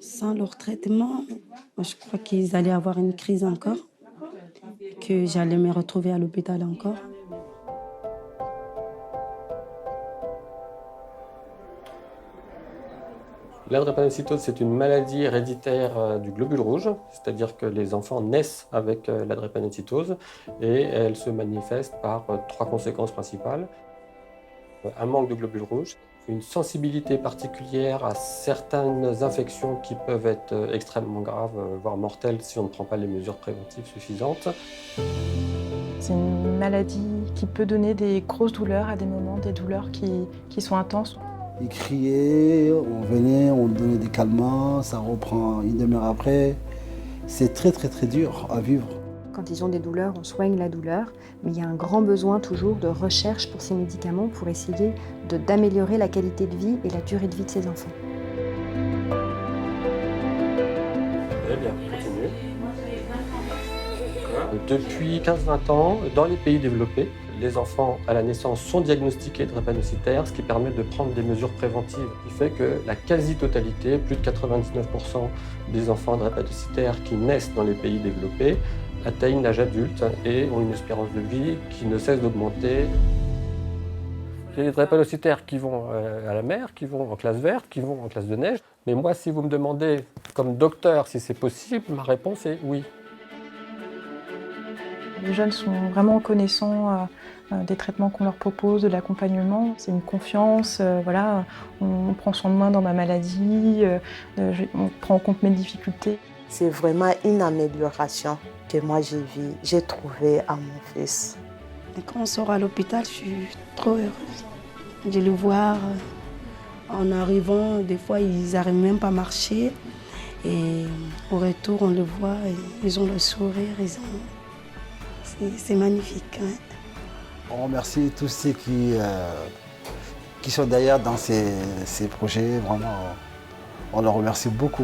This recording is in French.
Sans leur traitement, je crois qu'ils allaient avoir une crise encore, que j'allais me retrouver à l'hôpital encore. La drépanocytose, c'est une maladie héréditaire du globule rouge, c'est-à-dire que les enfants naissent avec la drépanocytose et elle se manifeste par trois conséquences principales. Un manque de globules rouges, une sensibilité particulière à certaines infections qui peuvent être extrêmement graves, voire mortelles si on ne prend pas les mesures préventives suffisantes. C'est une maladie qui peut donner des grosses douleurs à des moments, des douleurs qui sont intenses. Ils criaient, on venait, on donnait des calmants, ça reprend une demi-heure après. C'est très dur à vivre. Quand ils ont des douleurs, on soigne la douleur, mais il y a un grand besoin toujours de recherche pour ces médicaments pour essayer d'améliorer la qualité de vie et la durée de vie de ces enfants. Très bien, continue. Depuis 15-20 ans, dans les pays développés, les enfants à la naissance sont diagnostiqués drépanocytaires, ce qui permet de prendre des mesures préventives, ce qui fait que la quasi-totalité, plus de 99% des enfants drépanocytaires qui naissent dans les pays développés, atteignent l'âge adulte et ont une espérance de vie qui ne cesse d'augmenter. Il y a des drépanocytaires qui vont à la mer, qui vont en classe verte, qui vont en classe de neige. Mais moi, si vous me demandez comme docteur si c'est possible, ma réponse est oui. Les jeunes sont vraiment reconnaissants des traitements qu'on leur propose, de l'accompagnement. C'est une confiance, voilà, on prend soin de moi dans ma maladie, on prend en compte mes difficultés. C'est vraiment une amélioration que moi j'ai trouvée à mon fils. Et quand on sort à l'hôpital, je suis trop heureuse de le voir. En arrivant, des fois, ils n'arrivent même pas à marcher. Et au retour, on le voit, ils ont le sourire, c'est magnifique. Hein. On remercie tous ceux qui sont derrière dans ces projets. Vraiment, on leur remercie beaucoup.